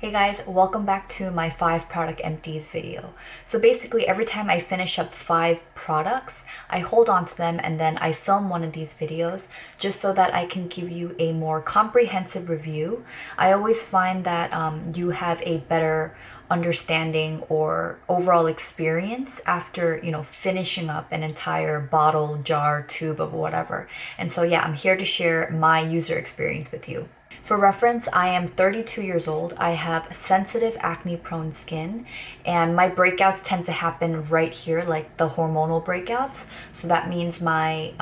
Hey guys, welcome back to my 5 product empties video. So basically every time I finish up 5 products, I hold on to them and then I film one of these videos just so that I can give you a more comprehensive review. I always find that you have a better understanding or overall experience after, finishing up an entire bottle, jar, tube of whatever. And so yeah, I'm here to share my user experience with you. For reference, I am 32 years old. I have sensitive acne-prone skin, and my breakouts tend to happen right here, like the hormonal breakouts. So that means my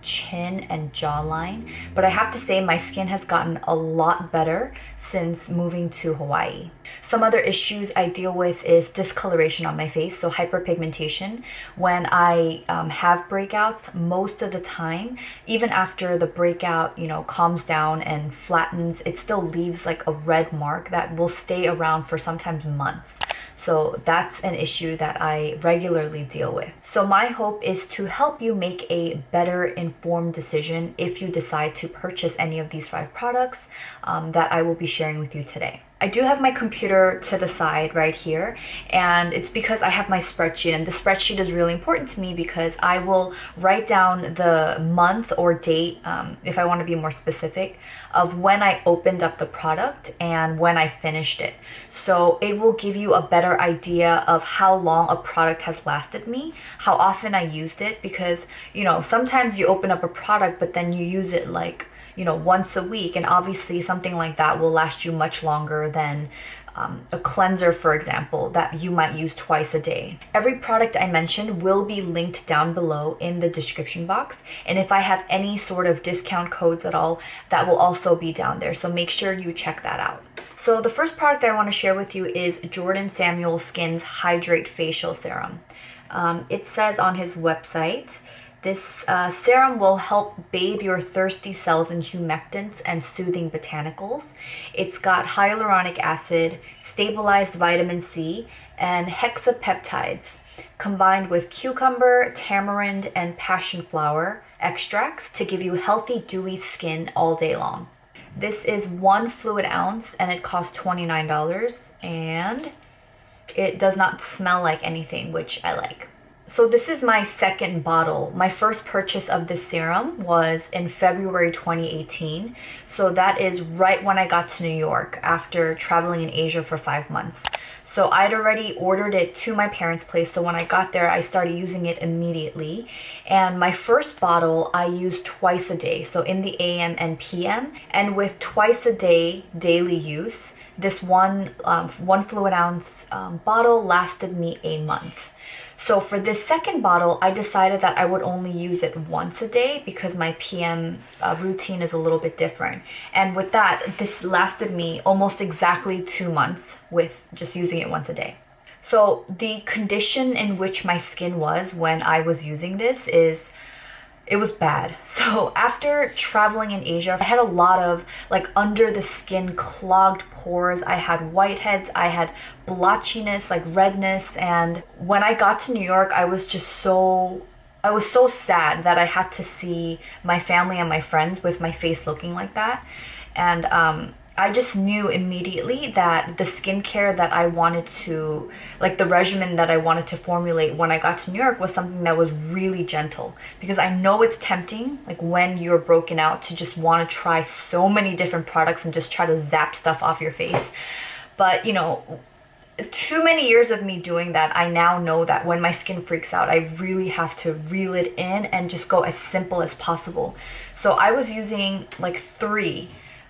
chin and jawline. But I have to say my skin has gotten a lot better since moving to Hawaii. Some other issues I deal with is discoloration on my face, so hyperpigmentation. When I have breakouts, most of the time, even after the breakout, calms down and flattens, it still leaves like a red mark that will stay around for sometimes months. So that's an issue that I regularly deal with. So my hope is to help you make a better informed decision if you decide to purchase any of these 5 products that I will be sharing with you today. I do have my computer to the side right here, and it's because I have my spreadsheet, and the spreadsheet is really important to me because I will write down the month or date, if I want to be more specific, of when I opened up the product and when I finished it. So it will give you a better idea of how long a product has lasted me, how often I used it, because sometimes you open up a product but then you use it like once a week, and obviously something like that will last you much longer than a cleanser, for example, that you might use twice a day. Every product I mentioned will be linked down below in the description box, and if I have any sort of discount codes at all, that will also be down there, so make sure you check that out. So the first product I want to share with you is Jordan Samuel Skin's Hydrate Facial Serum. It says on his website, this serum will help bathe your thirsty cells in humectants and soothing botanicals. It's got hyaluronic acid, stabilized vitamin C, and hexapeptides, combined with cucumber, tamarind, and passion flower extracts to give you healthy, dewy skin all day long. This is 1 fluid ounce and it costs $29, and it does not smell like anything, which I like. So this is my second bottle. My first purchase of this serum was in February 2018. So that is right when I got to New York after traveling in Asia for 5 months. So I'd already ordered it to my parents' place. So when I got there, I started using it immediately. And my first bottle, I used twice a day. So in the AM and PM. And with twice a day daily use, this one fluid ounce bottle lasted me a month. So for this second bottle, I decided that I would only use it once a day because my PM routine is a little bit different. And with that, this lasted me almost exactly 2 months with just using it once a day. So the condition in which my skin was when I was using this it was bad. So after traveling in Asia, I had a lot of like under the skin clogged pores. I had whiteheads, I had blotchiness, like redness. And when I got to New York, I was so sad that I had to see my family and my friends with my face looking like that. And I just knew immediately that the skincare that I wanted to, like the regimen that I wanted to formulate when I got to New York was something that was really gentle. Because I know it's tempting, like when you're broken out, to just want to try so many different products and just try to zap stuff off your face. But too many years of me doing that, I now know that when my skin freaks out, I really have to reel it in and just go as simple as possible. So I was using like 3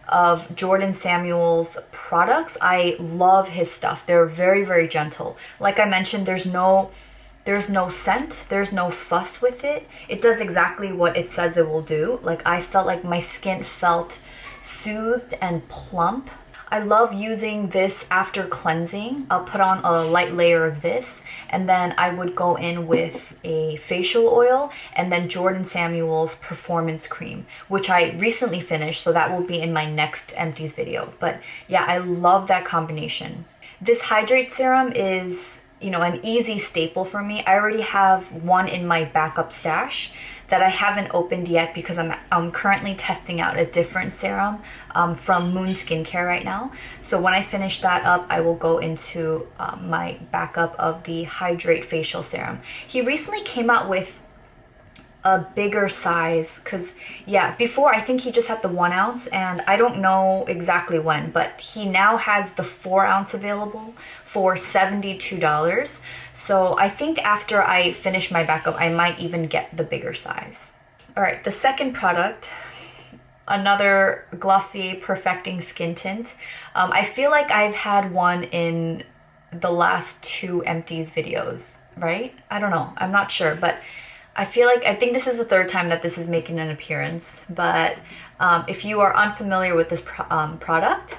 of Jordan Samuel's products. I love his stuff. They're very, very gentle. Like I mentioned, there's no scent, there's no fuss with it. It does exactly what it says it will do. Like I felt like my skin felt soothed and plump. I love using this after cleansing. I'll put on a light layer of this, and then I would go in with a facial oil and then Jordan Samuel's Performance Cream, which I recently finished, so that will be in my next empties video. But yeah, I love that combination. This Hydrate serum is an easy staple for me. I already have one in my backup stash. that I haven't opened yet because I'm currently testing out a different serum from MUN Skincare right now. So when I finish that up, I will go into my backup of the Hydrate facial serum. He recently came out with a bigger size, because yeah, before I think he just had the 1 ounce, and I don't know exactly when, but he now has the 4 ounce available for $72. So I think after I finish my backup, I might even get the bigger size. All right, the second product, another Glossier Perfecting Skin Tint. I feel like I've had one in the last 2 Empties videos, right? I don't know, I'm not sure, but I think this is the 3rd time that this is making an appearance. But if you are unfamiliar with this product,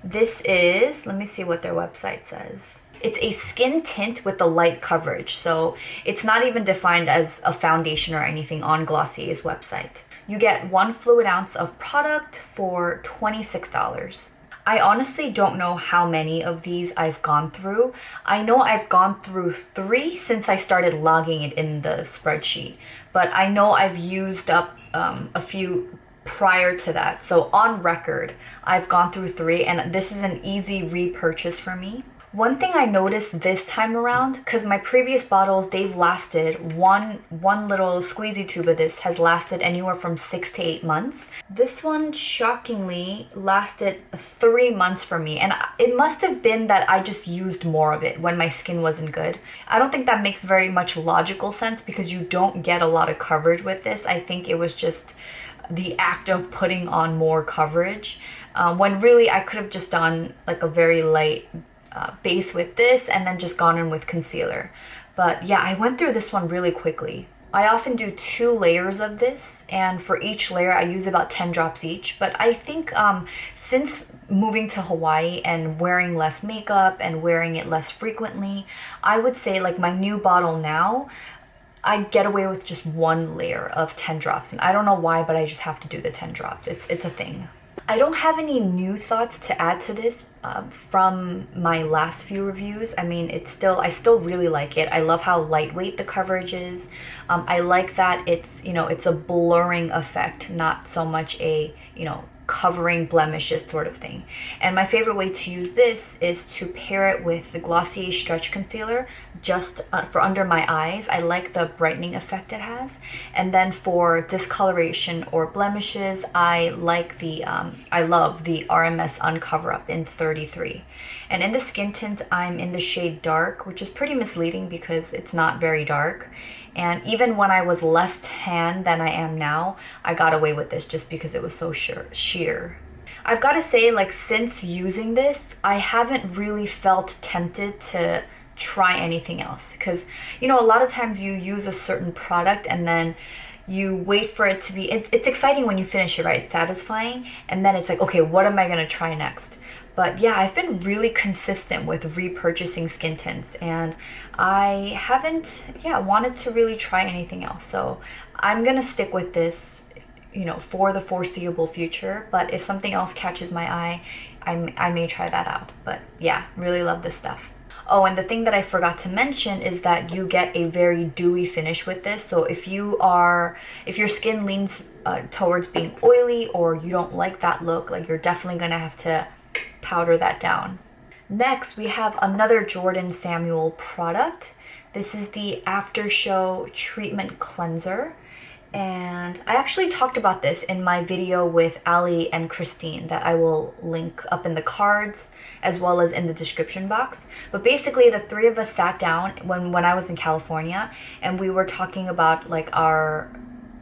this is, let me see what their website says. It's a skin tint with a light coverage, so it's not even defined as a foundation or anything on Glossier's website. You get 1 fluid ounce of product for $26. I honestly don't know how many of these I've gone through. I know I've gone through 3 since I started logging it in the spreadsheet, but I know I've used up a few prior to that. So on record, I've gone through 3, and this is an easy repurchase for me. One thing I noticed this time around, because my previous bottles, they've lasted, one little squeezy tube of this has lasted anywhere from 6 to 8 months. This one shockingly lasted 3 months for me, and it must have been that I just used more of it when my skin wasn't good. I don't think that makes very much logical sense because you don't get a lot of coverage with this. I think it was just the act of putting on more coverage, when really I could have just done like a very light base with this and then just gone in with concealer. But yeah, I went through this one really quickly. I often do 2 layers of this, and for each layer I use about 10 drops each. But I think since moving to Hawaii and wearing less makeup and wearing it less frequently, I would say like my new bottle now, I get away with just 1 layer of 10 drops. And I don't know why, but I just have to do the 10 drops. It's a thing. I don't have any new thoughts to add to this from my last few reviews. I mean, I still really like it. I love how lightweight the coverage is. I like that it's a blurring effect, not so much a, covering blemishes sort of thing. And my favorite way to use this is to pair it with the Glossier Stretch Concealer just for under my eyes. I like the brightening effect it has. And then for discoloration or blemishes, I love the RMS Uncover Up in 33. And in the skin tint, I'm in the shade Dark, which is pretty misleading because it's not very dark. And even when I was less tan than I am now, I got away with this just because it was so sheer. I've got to say, like, since using this, I haven't really felt tempted to try anything else. Because, a lot of times you use a certain product and then you wait for it to be, it's exciting when you finish it, right? It's satisfying. And then it's like, okay, what am I going to try next? But yeah, I've been really consistent with repurchasing skin tints, and I haven't, wanted to really try anything else. So I'm gonna stick with this, for the foreseeable future. But if something else catches my eye, I may try that out. But yeah, really love this stuff. Oh, and the thing that I forgot to mention is that you get a very dewy finish with this. So if your skin leans towards being oily, or you don't like that look, like, you're definitely gonna have to powder that down. Next, we have another Jordan Samuel product. This is the After Show Treatment Cleanser. And I actually talked about this in my video with Ali and Christine that I will link up in the cards as well as in the description box. But basically, the 3 of us sat down when I was in California, and we were talking about like our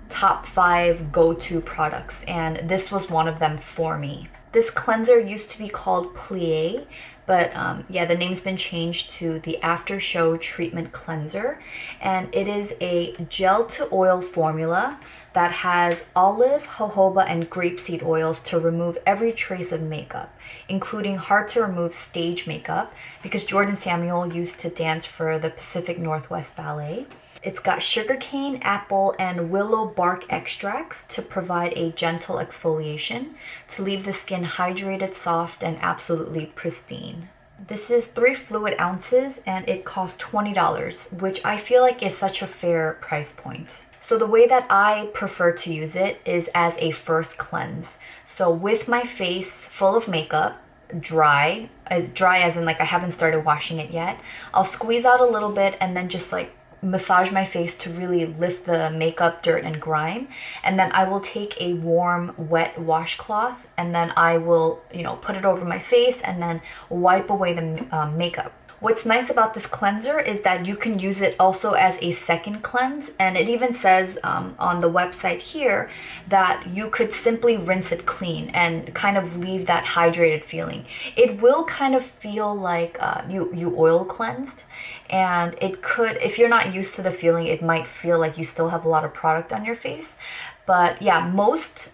top 5 go-to products, and this was one of them for me. This cleanser used to be called Plié, but the name's been changed to the After Show Treatment Cleanser. And it is a gel to oil formula that has olive, jojoba, and grapeseed oils to remove every trace of makeup, including hard to remove stage makeup, because Jordan Samuel used to dance for the Pacific Northwest Ballet. It's got sugarcane, apple, and willow bark extracts to provide a gentle exfoliation to leave the skin hydrated, soft, and absolutely pristine. This is 3 fluid ounces and it costs $20, which I feel like is such a fair price point. So the way that I prefer to use it is as a first cleanse. So with my face full of makeup, dry as in like I haven't started washing it yet, I'll squeeze out a little bit and then just like massage my face to really lift the makeup, dirt, and grime. And then I will take a warm, wet washcloth and then I will, put it over my face and then wipe away the makeup. What's nice about this cleanser is that you can use it also as a second cleanse, and it even says on the website here that you could simply rinse it clean and kind of leave that hydrated feeling. It will kind of feel like you oil cleansed, and it could, if you're not used to the feeling, it might feel like you still have a lot of product on your face. But yeah,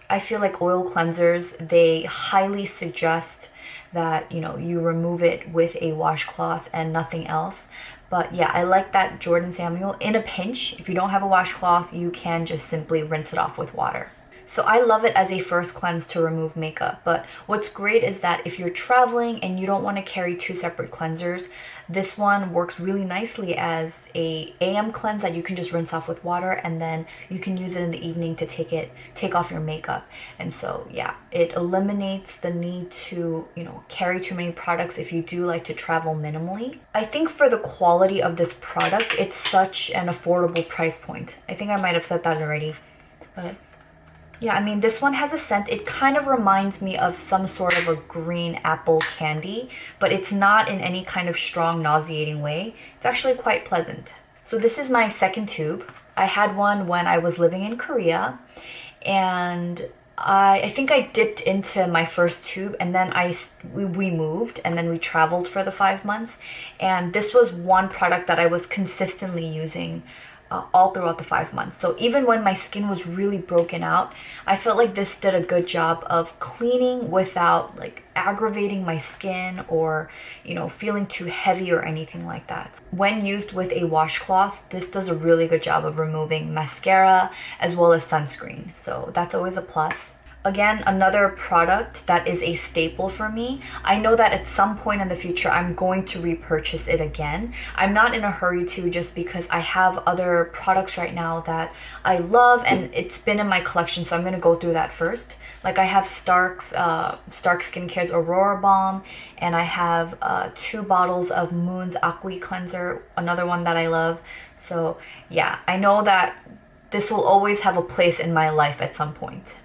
I feel like oil cleansers, they highly suggest that you remove it with a washcloth and nothing else. But yeah, I like that Jordan Samuel. In a pinch, if you don't have a washcloth, you can just simply rinse it off with water. So I love it as a first cleanse to remove makeup. But what's great is that if you're traveling and you don't want to carry 2 separate cleansers, this one works really nicely as a AM cleanse that you can just rinse off with water, and then you can use it in the evening to take off your makeup. And so yeah, it eliminates the need to carry too many products if you do like to travel minimally. I think for the quality of this product, it's such an affordable price point. I think I might have said that already, but yeah, I mean, this one has a scent. It kind of reminds me of some sort of a green apple candy, but it's not in any kind of strong, nauseating way. It's actually quite pleasant. So this is my second tube. I had one when I was living in Korea, and I think I dipped into my first tube, and then we moved, and then we traveled for the 5 months. And this was one product that I was consistently using all throughout the 5 months. So even when my skin was really broken out, I felt like this did a good job of cleaning without like aggravating my skin or feeling too heavy or anything like that. When used with a washcloth, this does a really good job of removing mascara as well as sunscreen. So that's always a plus. Again, another product that is a staple for me. I know that at some point in the future, I'm going to repurchase it again. I'm not in a hurry to, just because I have other products right now that I love and it's been in my collection, so I'm going to go through that first. Like I have Stark Skincare's Aurora Balm, and I have 2 bottles of MUN's Aqua Cleanser, another one that I love. So yeah, I know that this will always have a place in my life at some point.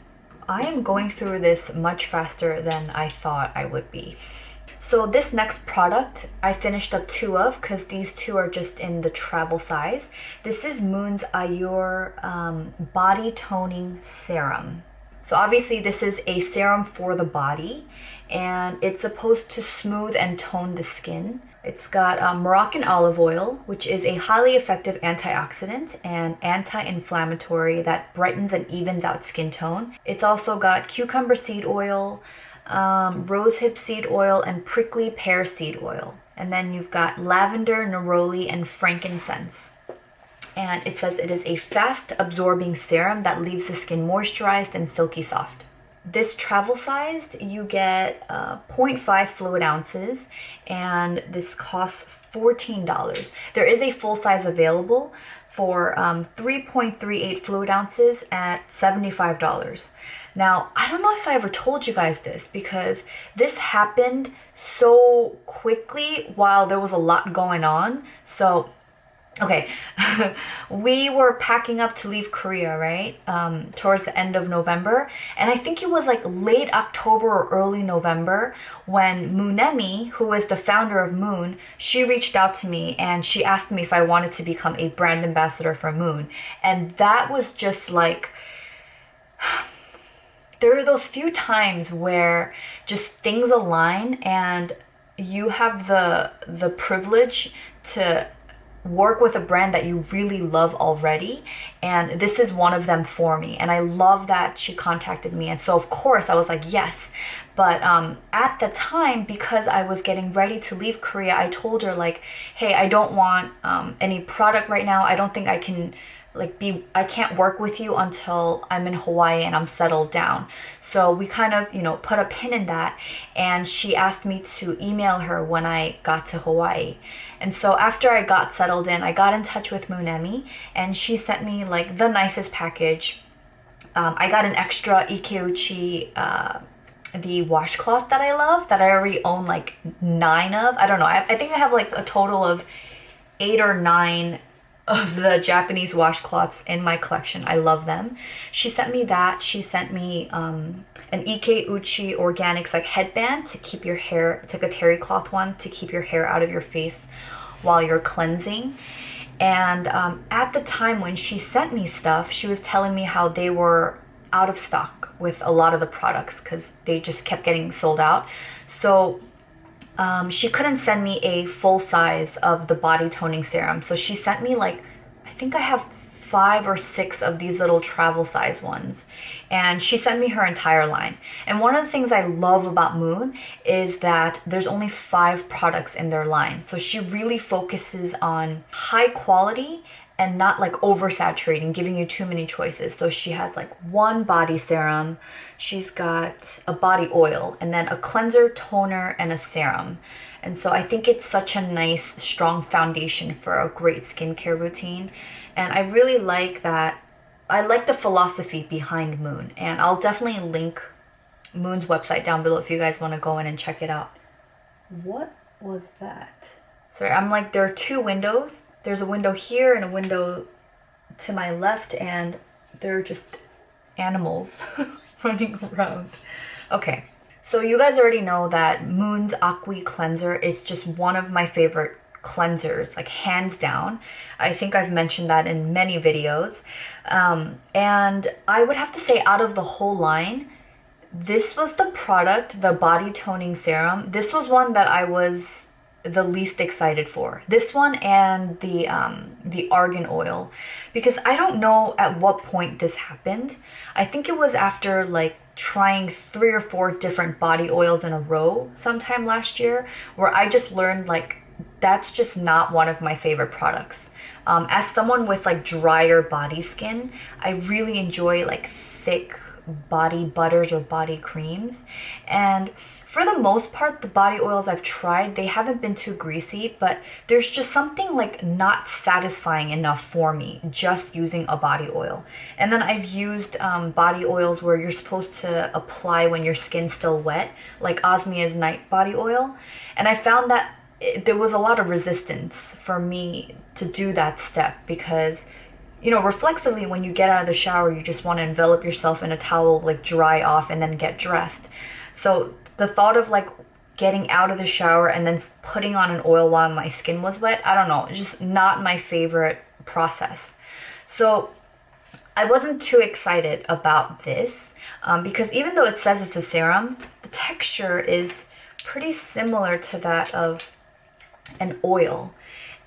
I am going through this much faster than I thought I would be. So this next product, I finished up 2 of, because these 2 are just in the travel size. This is MUN's Ayour Body Toning Serum. So obviously this is a serum for the body, and it's supposed to smooth and tone the skin. It's got Moroccan olive oil, which is a highly effective antioxidant and anti-inflammatory that brightens and evens out skin tone. It's also got cucumber seed oil, rosehip seed oil, and prickly pear seed oil. And then you've got lavender, neroli, and frankincense. And it says it is a fast absorbing serum that leaves the skin moisturized and silky soft. This travel sized, you get 0.5 fluid ounces, and this costs $14. There is a full size available for 3.38 fluid ounces at $75. Now, I don't know if I ever told you guys this, because this happened so quickly while there was a lot going on. So okay, we were packing up to leave Korea, right? Towards the end of November. And I think it was like late October or early November when Munemi, who is the founder of MUN, she reached out to me and she asked me if I wanted to become a brand ambassador for MUN. And that was just like, there are those few times where just things align and you have the privilege to work with a brand that you really love already, and this is one of them for me. And I love that she contacted me, and so of course I was like yes. But at the time, because I was getting ready to leave Korea, I told her like, hey, I don't want any product right now. I don't think I can I can't work with you until I'm in Hawaii and I'm settled down. So we kind of, put a pin in that, and she asked me to email her when I got to Hawaii. And so after I got settled in, I got in touch with MUN, and she sent me like the nicest package. I got an extra Ikeuchi, the washcloth that I love, that I already own like 9 of. I don't know, I think I have like a total of 8 or 9 of the Japanese washcloths in my collection. I love them. She sent me that. She sent me an Ikeuchi Organics like headband to keep your hair, it's like a terry cloth one, to keep your hair out of your face while you're cleansing. And at the time when she sent me stuff, she was telling me how they were out of stock with a lot of the products because they just kept getting sold out. So she couldn't send me a full size of the body toning serum. So she sent me like, I think I have 5 or 6 of these little travel size ones. And she sent me her entire line. And one of the things I love about MUN is that there's only 5 products in their line. So she really focuses on high quality and not like oversaturating, giving you too many choices. So she has like 1 body serum, she's got a body oil, and then a cleanser, toner, and a serum. And so I think it's such a nice, strong foundation for a great skincare routine. And I really like that. I like the philosophy behind MUN, and I'll definitely link MUN's website down below if you guys want to go in and check it out. What was that? Sorry, I'm like, there are 2 windows. There's a window here and a window to my left, and they're just animals running around. Okay, so you guys already know that MUN's Aqui Cleanser is just one of my favorite cleansers, like hands down. I think I've mentioned that in many videos. And I would have to say, out of the whole line, this was the product, the body toning serum. This was one that I was the least excited for. This one and the argan oil, because I don't know at what point this happened. I think it was after like trying 3 or 4 different body oils in a row sometime last year, where I just learned like that's just not one of my favorite products. As someone with like drier body skin, I really enjoy like thick body butters or body creams. And for the most part, the body oils I've tried, they haven't been too greasy, but there's just something like not satisfying enough for me just using a body oil. And then I've used body oils where you're supposed to apply when your skin's still wet, like Osmia's night body oil. And I found that there was a lot of resistance for me to do that step because, you know, reflexively when you get out of the shower, you just want to envelop yourself in a towel, like dry off and then get dressed. So the thought of like getting out of the shower and then putting on an oil while my skin was wet, I don't know, it's just not my favorite process. So I wasn't too excited about this because even though it says it's a serum, the texture is pretty similar to that of an oil.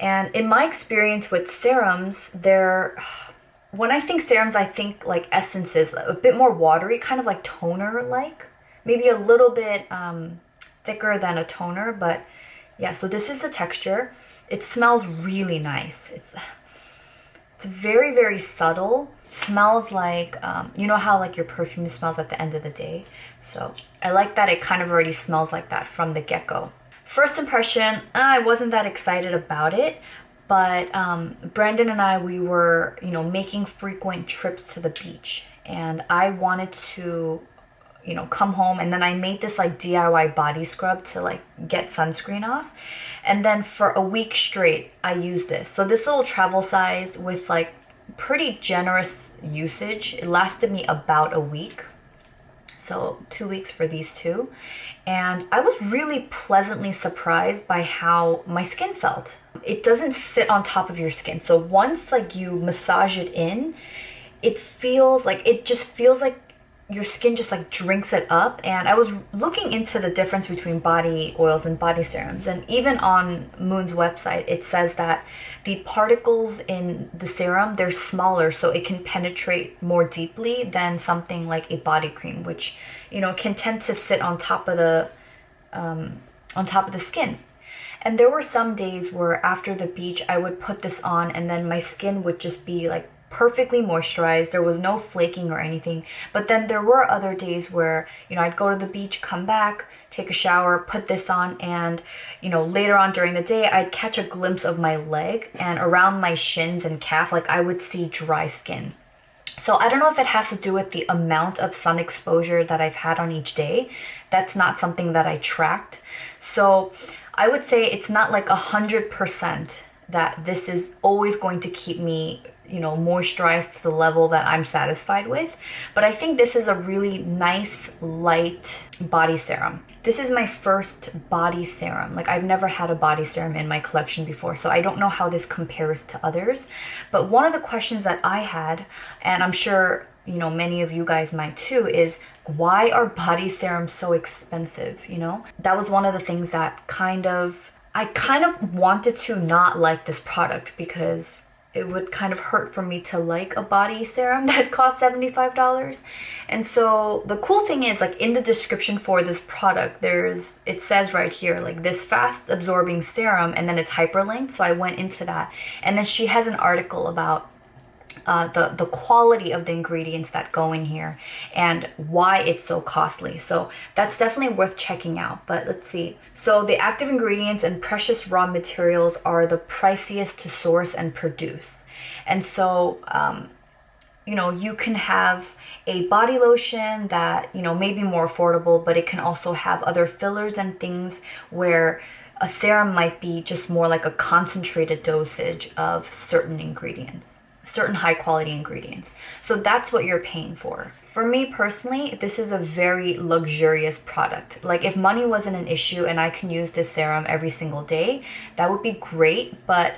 And in my experience with serums, when I think serums, I think like essences, a bit more watery, kind of like toner-like. Maybe a little bit thicker than a toner, but yeah, so this is the texture. It smells really nice. It's very, very subtle. It smells like, you know how like your perfume smells at the end of the day? So I like that it kind of already smells like that from the get-go. First impression, I wasn't that excited about it, but Brandon and I, we were, you know, making frequent trips to the beach, and I wanted to, you know, come home, and then I made this like DIY body scrub to like get sunscreen off, and then for a week straight I used this. So this little travel size with like pretty generous usage, it lasted me about a week. So 2 weeks for these 2. And I was really pleasantly surprised by how my skin felt. It doesn't sit on top of your skin. So once like you massage it in, it just feels like your skin just like drinks it up. And I was looking into the difference between body oils and body serums, and even on MUN's website it says that the particles in the serum, they're smaller, so it can penetrate more deeply than something like a body cream, which, you know, can tend to sit on top of the skin. And there were some days where after the beach I would put this on and then my skin would just be like perfectly moisturized. There was no flaking or anything. But then there were other days where, you know, I'd go to the beach, come back, take a shower, put this on, and, you know, later on during the day, I'd catch a glimpse of my leg, and around my shins and calf, like, I would see dry skin. So I don't know if it has to do with the amount of sun exposure that I've had on each day. That's not something that I tracked. So I would say it's not like 100% that this is always going to keep me, you know, moisturized to the level that I'm satisfied with. But I think this is a really nice, light body serum. This is my first body serum. Like, I've never had a body serum in my collection before, so I don't know how this compares to others. But one of the questions that I had, and I'm sure, you know, many of you guys might too, is why are body serums so expensive, you know? That was one of the things that I kind of wanted to not like this product, because it would kind of hurt for me to like a body serum that costs $75. And so the cool thing is, like, in the description for this product, it says right here, like, this fast absorbing serum, and then it's hyperlinked. So I went into that, and then she has an article about the quality of the ingredients that go in here and why it's so costly. So that's definitely worth checking out. But let's see. So the active ingredients and precious raw materials are the priciest to source and produce. And so, you know, you can have a body lotion that, you know, may be more affordable, but it can also have other fillers and things, where a serum might be just more like a concentrated dosage of certain ingredients, certain high quality ingredients. So that's what you're paying for. For me personally, this is a very luxurious product. Like, if money wasn't an issue and I can use this serum every single day, that would be great. But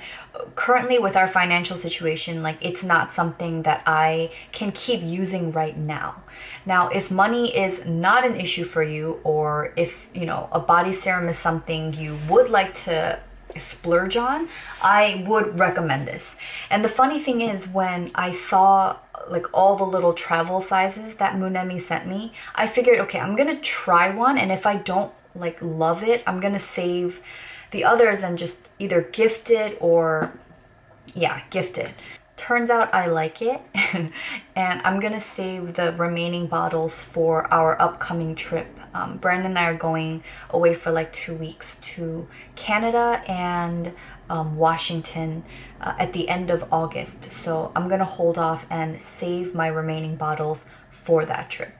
currently, with our financial situation, like, it's not something that I can keep using right now. Now, if money is not an issue for you, or if, you know, a body serum is something you would like to splurge on, I would recommend this. And the funny thing is, when I saw like all the little travel sizes that MUN sent me, I figured, okay, I'm gonna try one, and if I don't like love it, I'm gonna save the others and just either gift it or, yeah, gift it. Turns out I like it, and I'm gonna save the remaining bottles for our upcoming trip. Brandon and I are going away for like 2 weeks to Canada and Washington at the end of August. So I'm gonna hold off and save my remaining bottles for that trip.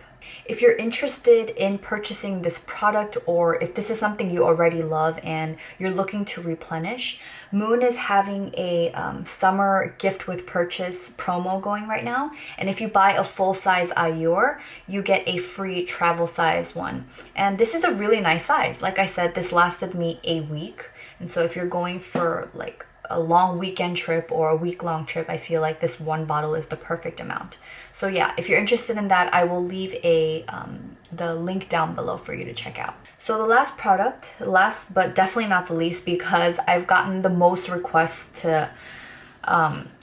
If you're interested in purchasing this product, or if this is something you already love and you're looking to replenish, MUN is having a summer gift with purchase promo going right now. And if you buy a full-size Ayour, you get a free travel size one. And this is a really nice size. Like I said, this lasted me a week. And so if you're going for like a long weekend trip or a week-long trip, I feel like this one bottle is the perfect amount. So yeah, if you're interested in that, I will leave the link down below for you to check out. So the last product, last but definitely not the least, because I've gotten the most requests to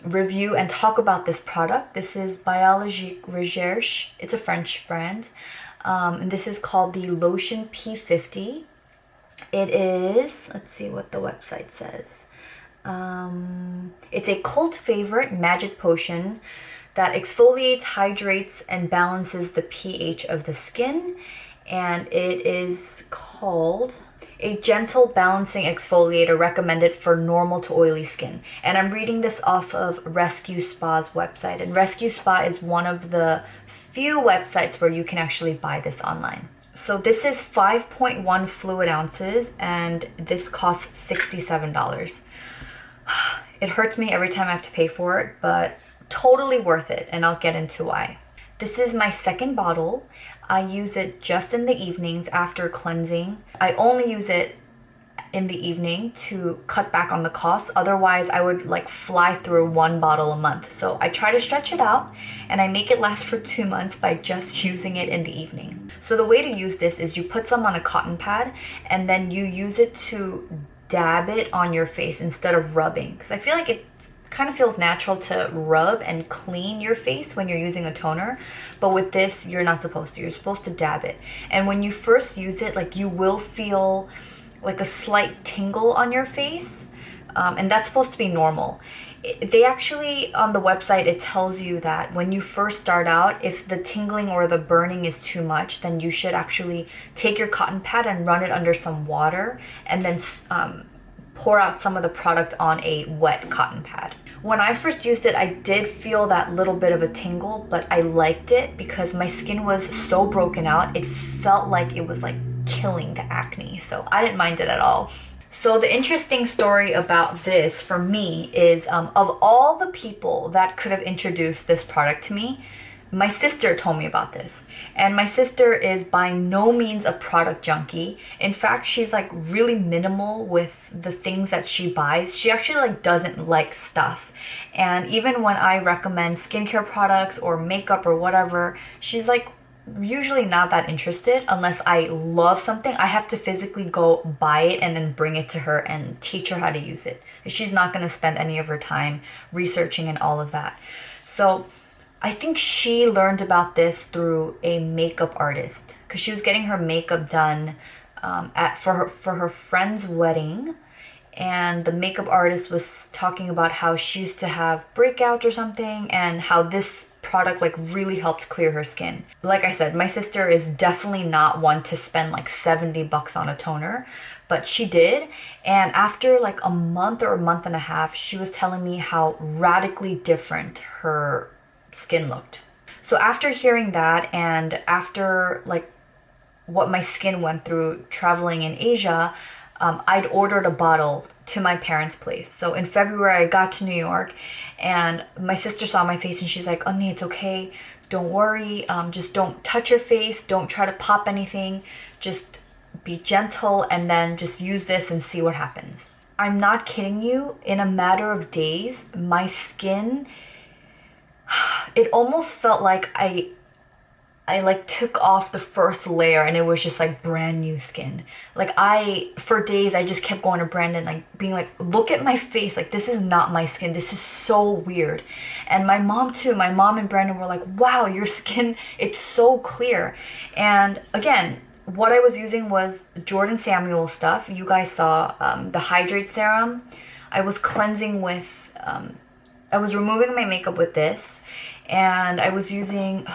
review and talk about this product. This is Biologique Recherche. It's a French brand. And this is called the Lotion P50. It is, let's see what the website says. It's a cult favorite magic potion that exfoliates, hydrates, and balances the pH of the skin. And it is called a gentle balancing exfoliator recommended for normal to oily skin. And I'm reading this off of Rescue Spa's website. And Rescue Spa is one of the few websites where you can actually buy this online. So this is 5.1 fluid ounces, and this costs $67. It hurts me every time I have to pay for it, but totally worth it, and I'll get into why. This is my second bottle. I use it just in the evenings after cleansing. I only use it in the evening to cut back on the cost. Otherwise, I would like fly through one bottle a month. So I try to stretch it out, and I make it last for 2 months by just using it in the evening. So the way to use this is you put some on a cotton pad, and then you use it to dab it on your face instead of rubbing, because I feel like it kind of feels natural to rub and clean your face when you're using a toner, but with this you're not supposed to. You're supposed to dab it, and when you first use it, like, you will feel like a slight tingle on your face, and that's supposed to be normal. they actually, on the website, it tells you that when you first start out, if the tingling or the burning is too much, then you should actually take your cotton pad and run it under some water, and then pour out some of the product on a wet cotton pad. When I first used it, I did feel that little bit of a tingle, but I liked it because my skin was so broken out. It felt like it was like killing the acne, so I didn't mind it at all. So the interesting story about this for me is of all the people that could have introduced this product to me, my sister told me about this. And my sister is by no means a product junkie. In fact, she's like really minimal with the things that she buys. She actually like doesn't like stuff. And even when I recommend skincare products or makeup or whatever, she's like usually not that interested unless I love something. I have to physically go buy it and then bring it to her and teach her how to use it. She's not going to spend any of her time researching and all of that. So I think she learned about this through a makeup artist because she was getting her makeup done for her friend's wedding, and the makeup artist was talking about how she used to have breakouts or something and how this product like really helped clear her skin. Like I said, my sister is definitely not one to spend like $70 on a toner, but she did. And after like a month or a month and a half, she was telling me how radically different her skin looked. So after hearing that, and after like what my skin went through traveling in Asia, I'd ordered a bottle to my parents' place. So in February, I got to New York, and my sister saw my face and she's like, "Onni, it's okay. Don't worry. Just don't touch your face. Don't try to pop anything. Just be gentle and then just use this and see what happens." I'm not kidding you. In a matter of days, my skin, it almost felt like I like took off the first layer and it was just like brand new skin. Like for days, I just kept going to Brandon, like being like, "Look at my face. Like, this is not my skin. This is so weird." And my mom too, my mom and Brandon were like, "Wow, your skin, it's so clear." And again, what I was using was Jordan Samuel stuff. You guys saw the Hydrate serum. I was cleansing with, I was removing my makeup with this, and I was using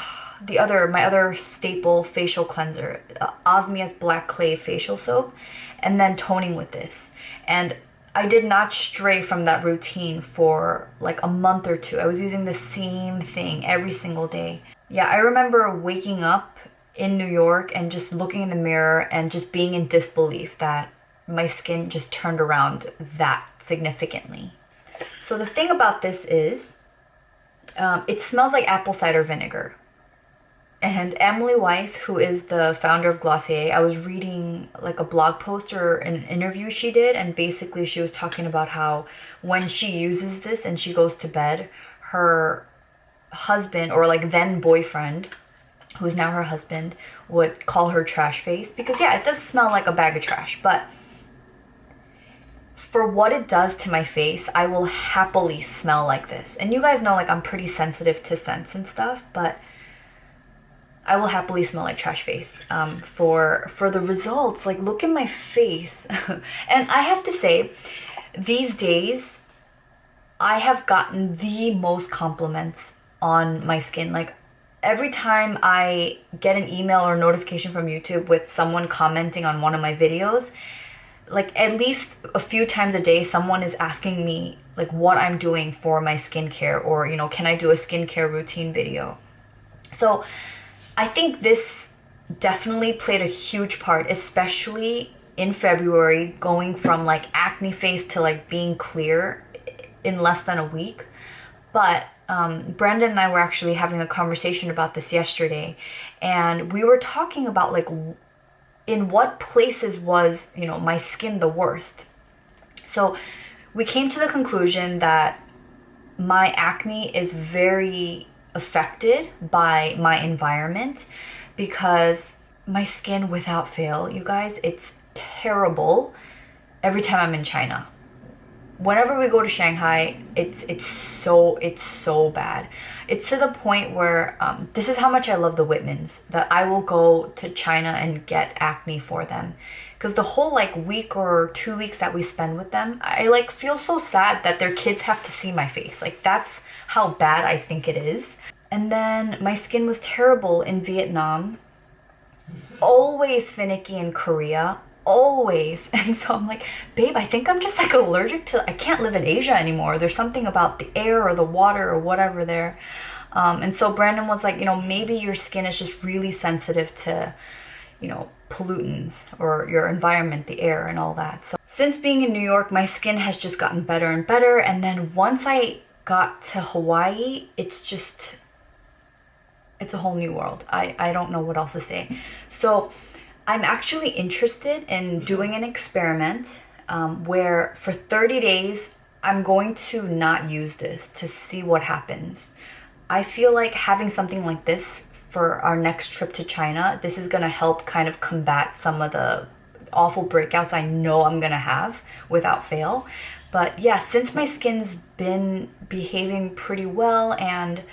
my other staple facial cleanser, Osmia's Black Clay facial soap, and then toning with this. And I did not stray from that routine for like a month or two. I was using the same thing every single day. Yeah, I remember waking up in New York and just looking in the mirror and just being in disbelief that my skin just turned around that significantly. So the thing about this is, it smells like apple cider vinegar. And Emily Weiss, who is the founder of Glossier, I was reading like a blog post or an interview she did, and basically she was talking about how when she uses this and she goes to bed, her husband, or like then boyfriend, who's now her husband, would call her trash face. Because yeah, it does smell like a bag of trash, but for what it does to my face, I will happily smell like this. And you guys know like I'm pretty sensitive to scents and stuff, but I will happily smell like trash face for the results. Like, look at my face. And I have to say, these days, I have gotten the most compliments on my skin. Like, every time I get an email or notification from YouTube with someone commenting on one of my videos, like at least a few times a day, someone is asking me like what I'm doing for my skincare, or, you know, can I do a skincare routine video? So I think this definitely played a huge part, especially in February, going from like acne face to like being clear in less than a week. But Brandon and I were actually having a conversation about this yesterday, and we were talking about like in what places was, you know, my skin the worst. So we came to the conclusion that my acne is very affected by my environment, because my skin, without fail, you guys, it's terrible every time I'm in China. whenever we go to Shanghai, it's so bad. It's to the point where this is how much I love the Whitmans, that I will go to China and get acne for them. Because the whole like week or 2 weeks that we spend with them, I like feel so sad that their kids have to see my face. Like that's how bad I think it is. And then my skin was terrible in Vietnam. Always finicky in Korea. Always. And so I'm like, babe, I think I'm just like allergic to, I can't live in Asia anymore. There's something about the air or the water or whatever there. And so Brandon was like, you know, maybe your skin is just really sensitive to, you know, pollutants or your environment, the air and all that. So since being in New York, my skin has just gotten better and better. And then once I got to Hawaii, it's a whole new world. I don't know what else to say. So I'm actually interested in doing an experiment where for 30 days, I'm going to not use this to see what happens. I feel like having something like this for our next trip to China, this is going to help kind of combat some of the awful breakouts I know I'm going to have without fail. But yeah, since my skin's been behaving pretty well and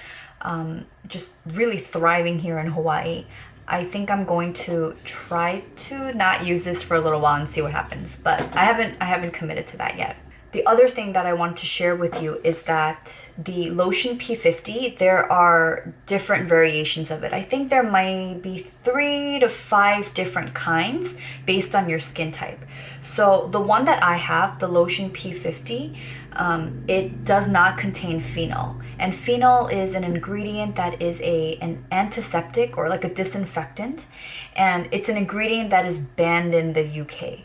just really thriving here in Hawaii, I think I'm going to try to not use this for a little while and see what happens. But I haven't committed to that yet. The other thing that I want to share with you is that the Lotion P50, there are different variations of it. I think there might be 3 to 5 different kinds based on your skin type. So the one that I have, the Lotion P50, it does not contain phenol. And phenol is an ingredient that is an antiseptic or like a disinfectant. And it's an ingredient that is banned in the UK.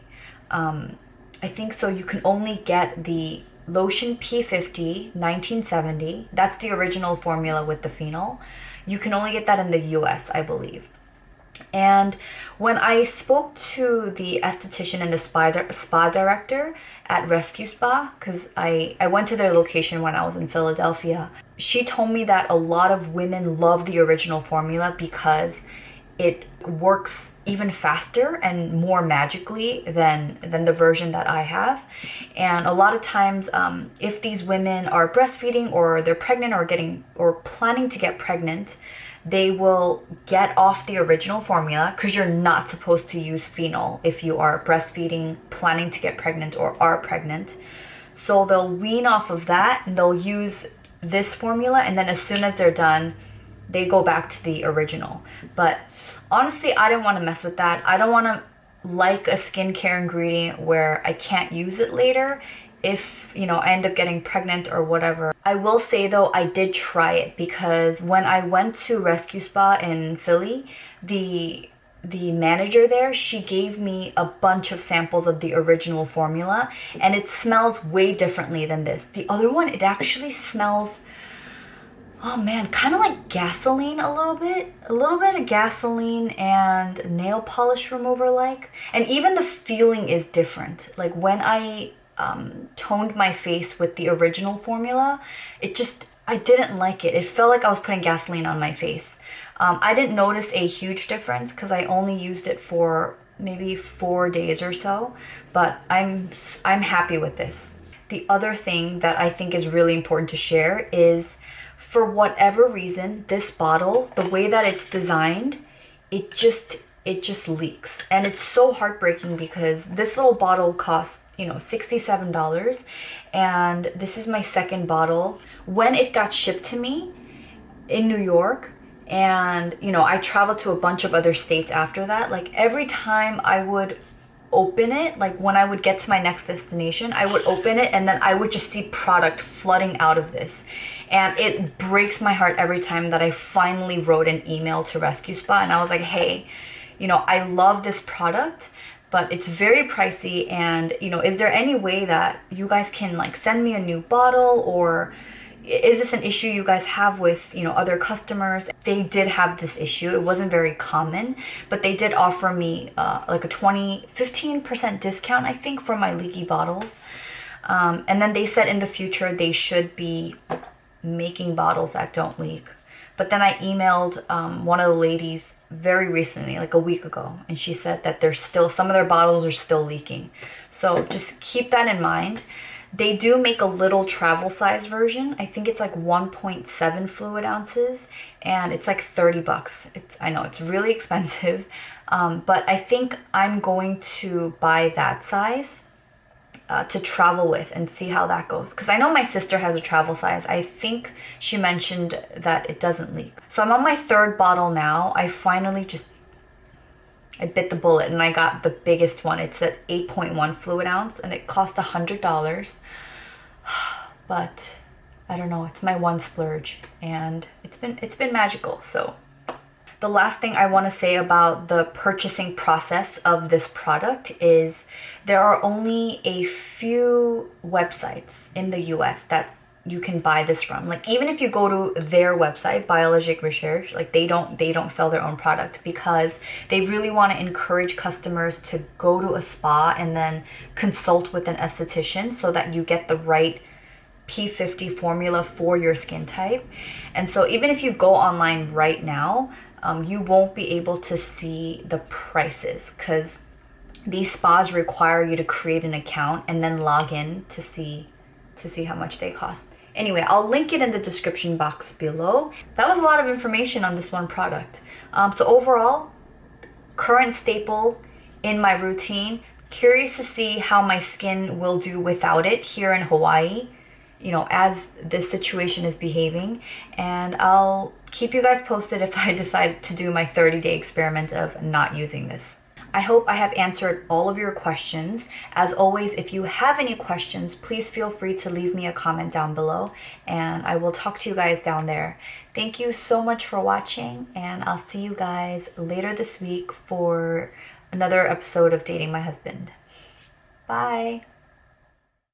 I think so you can only get the Lotion P50 1970. That's the original formula with the phenol. You can only get that in the US, I believe. And when I spoke to the esthetician and the spa director at Rescue Spa, because I went to their location when I was in Philadelphia, she told me that a lot of women love the original formula because it works even faster and more magically than the version that I have. And a lot of times, if these women are breastfeeding or they're pregnant or planning to get pregnant, they will get off the original formula because you're not supposed to use phenol if you are breastfeeding, planning to get pregnant, or are pregnant. So they'll wean off of that and they'll use this formula, and then as soon as they're done, they go back to the original. But honestly, I didn't want to mess with that. I don't want to like a skincare ingredient where I can't use it later if, you know, I end up getting pregnant or whatever. I will say though, I did try it because when I went to Rescue Spa in Philly, the manager there, she gave me a bunch of samples of the original formula, and it smells way differently than this. The other one, it actually smells, oh man, kind of like gasoline a little bit of gasoline and nail polish remover like. And even the feeling is different. Like when I toned my face with the original formula, I didn't like it. It felt like I was putting gasoline on my face. I didn't notice a huge difference because I only used it for maybe 4 days or so, but I'm happy with this. The other thing that I think is really important to share is, for whatever reason, this bottle, the way that it's designed, it just leaks. And it's so heartbreaking because this little bottle costs, you know, $67, and this is my second bottle. When it got shipped to me in New York, and, you know, I traveled to a bunch of other states after that, like every time I would open it, like when I would get to my next destination, I would open it and then I would just see product flooding out of this. And it breaks my heart every time that I finally wrote an email to Rescue Spa and I was like, hey, you know, I love this product, but it's very pricey, and, you know, is there any way that you guys can like send me a new bottle, or is this an issue you guys have with, you know, other customers? They did have this issue. It wasn't very common, but they did offer me like a 15% discount, I think, for my leaky bottles. And then they said in the future they should be making bottles that don't leak. But then I emailed one of the ladies very recently, like a week ago, and she said that there's still, some of their bottles are still leaking. So just keep that in mind. They do make a little travel size version. I think it's like 1.7 fluid ounces, and it's like 30 bucks. I know it's really expensive, but I think I'm going to buy that size to travel with and see how that goes. Because I know my sister has a travel size. I think she mentioned that it doesn't leak. So I'm on my third bottle now. I finally I bit the bullet and I got the biggest one. It's at 8.1 fluid ounce and it cost $100. But I don't know, it's my one splurge and it's been magical. So the last thing I want to say about the purchasing process of this product is there are only a few websites in the US that you can buy this from. Like even if you go to their website, Biologique Recherche, like they don't sell their own product because they really want to encourage customers to go to a spa and then consult with an esthetician so that you get the right P50 formula for your skin type. And so even if you go online right now, you won't be able to see the prices because these spas require you to create an account and then log in to see how much they cost. Anyway, I'll link it in the description box below. That was a lot of information on this one product. So overall, current staple in my routine. Curious to see how my skin will do without it here in Hawaii, you know, as this situation is behaving. And I'll keep you guys posted if I decide to do my 30-day experiment of not using this. I hope I have answered all of your questions. As always, if you have any questions, please feel free to leave me a comment down below and I will talk to you guys down there. Thank you so much for watching and I'll see you guys later this week for another episode of Dating My Husband. Bye!